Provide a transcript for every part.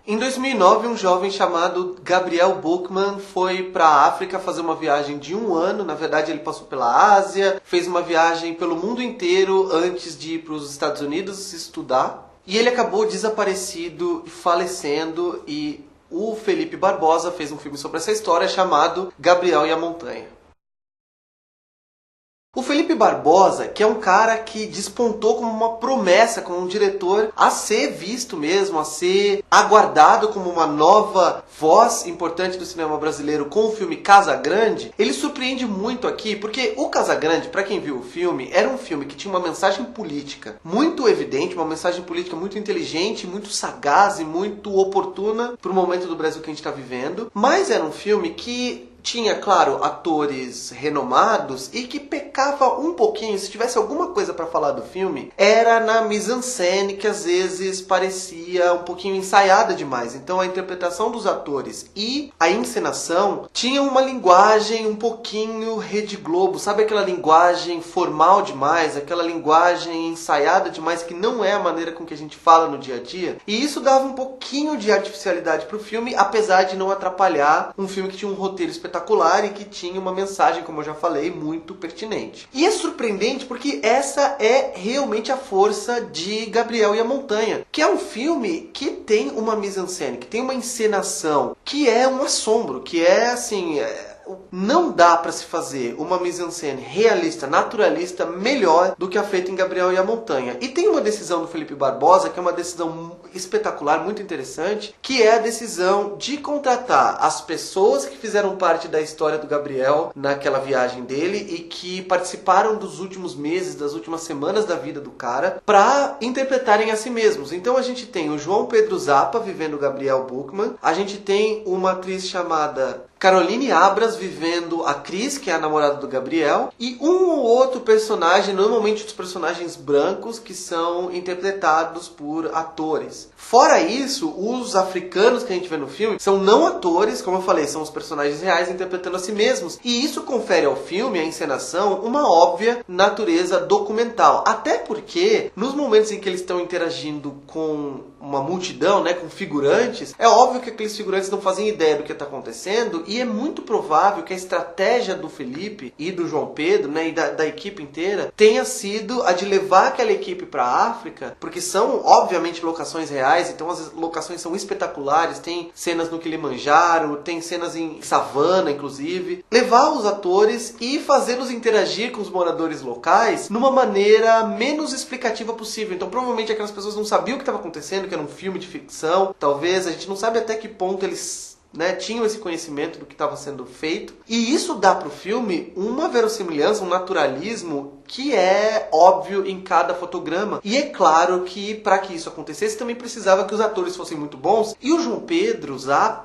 Em 2009, um jovem chamado Gabriel Bukman foi para a África fazer uma viagem de 1 ano. Na verdade, ele passou pela Ásia, fez uma viagem pelo mundo inteiro antes de ir para os Estados Unidos estudar. E ele acabou desaparecido e falecendo, e o Felipe Barbosa fez um filme sobre essa história chamado Gabriel e a Montanha. O Felipe Barbosa, que é um cara que despontou como uma promessa, como um diretor a ser visto mesmo, a ser aguardado como uma nova voz importante do cinema brasileiro com o filme Casagrande, ele surpreende muito aqui, porque o Casagrande, para quem viu o filme, era um filme que tinha uma mensagem política muito evidente, uma mensagem política muito inteligente, muito sagaz e muito oportuna para o momento do Brasil que a gente está vivendo, mas era um filme que tinha, claro, atores renomados e que pecava um pouquinho, se tivesse alguma coisa para falar do filme, era na mise-en-scène, que às vezes parecia um pouquinho ensaiada demais. Então a interpretação dos atores e a encenação tinham uma linguagem um pouquinho Rede Globo, sabe aquela linguagem formal demais, aquela linguagem ensaiada demais, que não é a maneira com que a gente fala no dia a dia. E isso dava um pouquinho de artificialidade pro filme, apesar de não atrapalhar um filme que tinha um roteiro espetacular e que tinha uma mensagem, como eu já falei, muito pertinente. E é surpreendente porque essa é realmente a força de Gabriel e a Montanha, que é um filme que tem uma mise-en-scène, que tem uma encenação, que é um assombro, que é assim... Não dá para se fazer uma mise-en-scène realista, naturalista, melhor do que a feita em Gabriel e a Montanha. E tem uma decisão do Felipe Barbosa, que é uma decisão espetacular, muito interessante, que é a decisão de contratar as pessoas que fizeram parte da história do Gabriel naquela viagem dele e que participaram dos últimos meses, das últimas semanas da vida do cara, para interpretarem a si mesmos. Então a gente tem o João Pedro Zappa vivendo o Gabriel Bukman, a gente tem uma atriz chamada Caroline Abras vivendo a Cris, que é a namorada do Gabriel, e um ou outro personagem, normalmente os personagens brancos, que são interpretados por atores. Fora isso, os africanos que a gente vê no filme são não atores, como eu falei, são os personagens reais interpretando a si mesmos. E isso confere ao filme, à encenação, uma óbvia natureza documental. Até porque, nos momentos em que eles estão interagindo com uma multidão, né, com figurantes, é óbvio que aqueles figurantes não fazem ideia do que está acontecendo, e é muito provável que a estratégia do Felipe e do João Pedro, né, e da equipe inteira, tenha sido a de levar aquela equipe para a África, porque são, obviamente, locações reais, então as locações são espetaculares, tem cenas no Kilimanjaro, tem cenas em savana, inclusive. Levar os atores e fazê-los interagir com os moradores locais numa maneira menos explicativa possível. Então, provavelmente, aquelas pessoas não sabiam o que estava acontecendo, que era um filme de ficção, talvez, a gente não sabe até que ponto eles... tinham esse conhecimento do que estava sendo feito. E isso dá para o filme uma verossimilhança, um naturalismo que é óbvio em cada fotograma. E é claro que para que isso acontecesse também precisava que os atores fossem muito bons. E o João Pedro Zappa,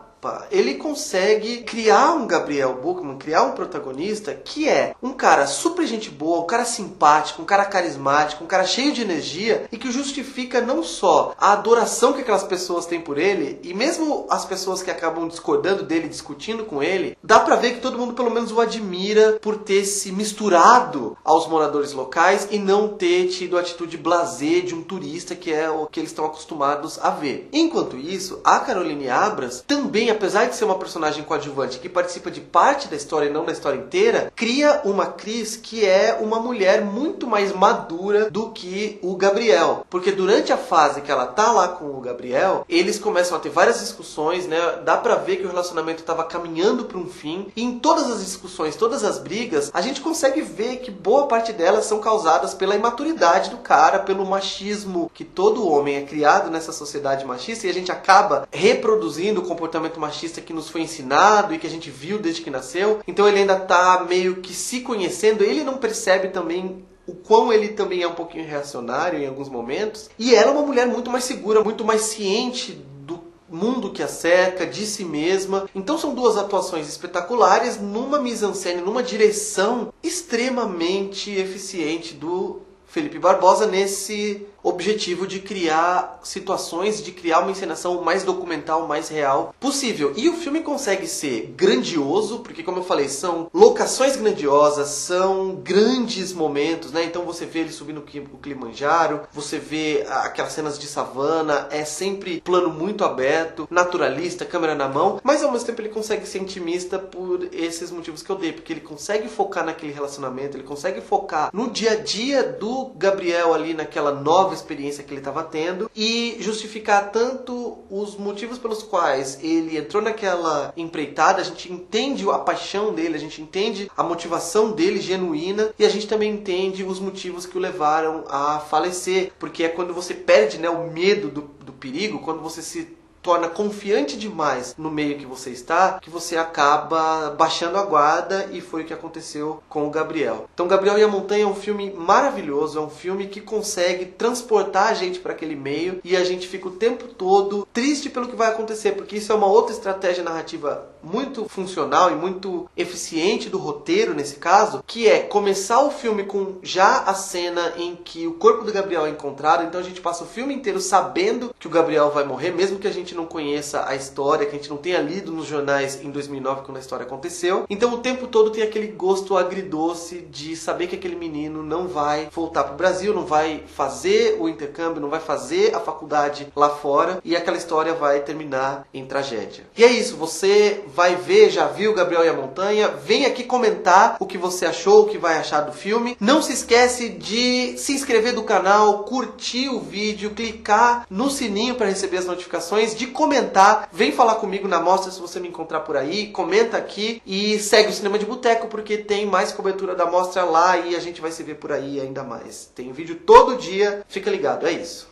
ele consegue criar um Gabriel Bukman, criar um protagonista que é um cara super gente boa, um cara simpático, um cara carismático, um cara cheio de energia e que justifica não só a adoração que aquelas pessoas têm por ele, e mesmo as pessoas que acabam discordando dele, discutindo com ele, dá pra ver que todo mundo pelo menos o admira por ter se misturado aos moradores locais e não ter tido a atitude blasé de um turista, que é o que eles estão acostumados a ver. Enquanto isso, a Caroline Abras também, apesar de ser uma personagem coadjuvante que participa de parte da história e não da história inteira, cria uma Cris que é uma mulher muito mais madura do que o Gabriel. Porque durante a fase que ela tá lá com o Gabriel, eles começam a ter várias discussões, né? Dá pra ver que o relacionamento estava caminhando para um fim. E em todas as discussões, todas as brigas, a gente consegue ver que boa parte delas são causadas pela imaturidade do cara, pelo machismo que todo homem é criado nessa sociedade machista, e a gente acaba reproduzindo o comportamento machista que nos foi ensinado e que a gente viu desde que nasceu. Então ele ainda tá meio que se conhecendo, ele não percebe também o quão ele também é um pouquinho reacionário em alguns momentos. E ela é uma mulher muito mais segura, muito mais ciente do mundo que a cerca, de si mesma. Então são duas atuações espetaculares numa mise-en-scène, numa direção extremamente eficiente do Felipe Barbosa nesse objetivo de criar situações, de criar uma encenação mais documental, mais real possível. E o filme consegue ser grandioso, porque como eu falei, são locações grandiosas, são grandes momentos, né? Então você vê ele subindo o Kilimanjaro, você vê aquelas cenas de savana, é sempre plano muito aberto, naturalista, câmera na mão, mas ao mesmo tempo ele consegue ser intimista por esses motivos que eu dei, porque ele consegue focar naquele relacionamento, ele consegue focar no dia a dia do Gabriel ali, naquela nova experiência que ele estava tendo, e justificar tanto os motivos pelos quais ele entrou naquela empreitada, a gente entende a paixão dele, a gente entende a motivação dele genuína, e a gente também entende os motivos que o levaram a falecer, porque é quando você perde, né, o medo do perigo, quando você se torna confiante demais no meio que você está, que você acaba baixando a guarda, e foi o que aconteceu com o Gabriel. Então Gabriel e a Montanha é um filme maravilhoso, é um filme que consegue transportar a gente para aquele meio, e a gente fica o tempo todo triste pelo que vai acontecer, porque isso é uma outra estratégia narrativa muito funcional e muito eficiente do roteiro nesse caso, que é começar o filme com já a cena em que o corpo do Gabriel é encontrado, então a gente passa o filme inteiro sabendo que o Gabriel vai morrer, mesmo que a gente não conheça a história, que a gente não tenha lido nos jornais em 2009 quando a história aconteceu. Então o tempo todo tem aquele gosto agridoce de saber que aquele menino não vai voltar para o Brasil, não vai fazer o intercâmbio, não vai fazer a faculdade lá fora, e aquela história vai terminar em tragédia. E é isso, você vai ver, já viu Gabriel e a Montanha, vem aqui comentar o que você achou, o que vai achar do filme. Não se esquece de se inscrever no canal, curtir o vídeo, clicar no sininho para receber as notificações, de comentar, vem falar comigo na mostra se você me encontrar por aí, comenta aqui e segue o Cinema de Boteco, porque tem mais cobertura da mostra lá e a gente vai se ver por aí ainda mais. Tem vídeo todo dia, fica ligado, é isso.